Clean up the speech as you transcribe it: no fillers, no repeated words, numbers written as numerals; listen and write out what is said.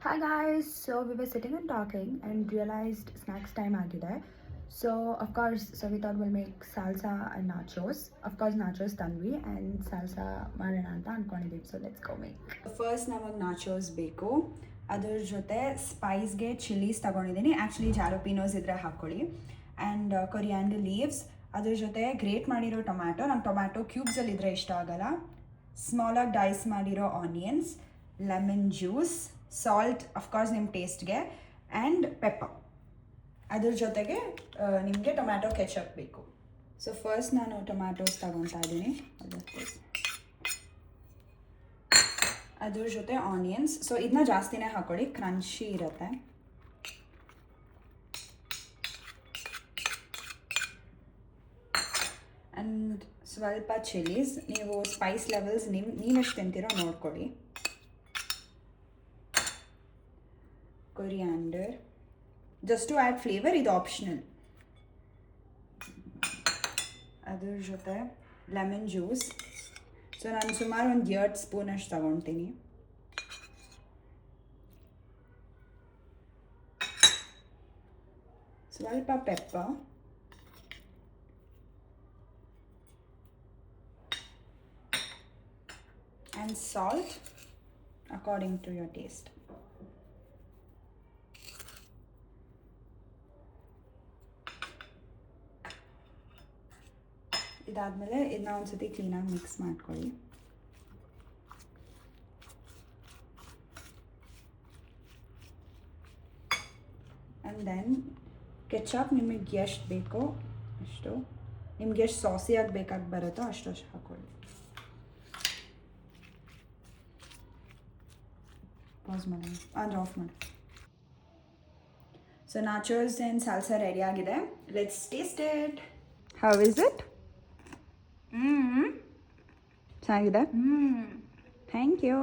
Hi guys, so we were sitting and talking and realized snacks time agide. So we thought we'll make salsa and nachos. Of course nachos Tanvi and salsa ಮಾಡೋಣ ಅಂತ ಅನ್ಕೊಂಡಿದ್ದೀವಿ. So let's go make. First ನಮಗೆ ನಾಚೋಸ್ ಬೇಕು. ಅದ್ರ ಜೊತೆ ಸ್ಪೈಸ್ಗೆ chillies ತಗೊಂಡಿದ್ದೀನಿ. Actually ಜಾಲೋಪಿನೋಸ್ ಇದ್ರೆ ಹಾಕ್ಕೊಳ್ಳಿ. And coriander leaves. ಅದ್ರ ಜೊತೆ ಗ್ರೇಟ್ ಮಾಡಿರೋ ಟೊಮ್ಯಾಟೊ. ನಂಗೆ ಟೊಮ್ಯಾಟೊ ಕ್ಯೂಬ್ಸಲ್ಲಿ ಇದ್ರೆ ಇಷ್ಟ ಆಗಲ್ಲ. ಸ್ಮಾಲಾಗಿ ಡೈಸ್ ಮಾಡಿರೋ onions, lemon juice, salt of course ನಿಮ್ಮ ಟೇಸ್ಟ್ಗೆ, ಆ್ಯಂಡ್ ಪೆಪ್ಪರ್. ಅದ್ರ ಜೊತೆಗೆ ನಿಮಗೆ ಟೊಮ್ಯಾಟೊ ಕೆಚಪ್ ಬೇಕು. ಸೊ ಫಸ್ಟ್ ನಾನು ಟೊಮ್ಯಾಟೋಸ್ ತಗೊತಾ ಇದ್ದೀನಿ. ಅದ್ರ ಜೊತೆ ಆನಿಯನ್ಸ್. ಸೊ ಇದನ್ನ ಜಾಸ್ತಿನೇ ಹಾಕೊಳ್ಳಿ, ಕ್ರಂಚಿ ಇರುತ್ತೆ. ಆ್ಯಂಡ್ ಸ್ವಲ್ಪ ಚಿಲ್ಲೀಸ್. ನೀವು ಸ್ಪೈಸ್ ಲೆವೆಲ್ಸ್ ನೀವೆಷ್ಟು ತಿಂತೀರೋ ನೋಡ್ಕೊಳ್ಳಿ. Coriander just to add flavour, ಇದು ಆಪ್ಷನಲ್. ಅದ್ರ ಜೊತೆ ಲೆಮನ್ ಜ್ಯೂಸ್. ಸೊ ನಾನು ಸುಮಾರು ಒಂದು 2 ಸ್ಪೂನಷ್ಟು ತಗೊತೀನಿ. ಸ್ವಲ್ಪ pepper, and salt according to your taste. ಇದಾದಮೇಲೆ ಇದನ್ನ ಒಂದ್ಸತಿ ಕ್ಲೀನಾಗಿ ಮಿಕ್ಸ್ ಮಾಡ್ಕೊಳ್ಳಿ. ಆ್ಯಂಡ್ ದೆನ್ ಕೆಚಪ್ ನಿಮಗೆ ಎಷ್ಟು ಬೇಕೋ ಅಷ್ಟು, ನಿಮ್ಗೆ ಎಷ್ಟು ಸಾಸಿಯಾಗಿ ಬೇಕಾಗಿ ಬರುತ್ತೋ ಅಷ್ಟು ಹಾಕ್ಕೊಳ್ಳಿ. ಪಾಸ್ ಮಾಡಿ ಅಂದರೆ ಆಫ್ ಮಾಡಿ. So nachos and salsa ready ಆಗಿದೆ. Let's taste it. How is it? ಚೆನ್ನಾಗಿದೆ. Thank you.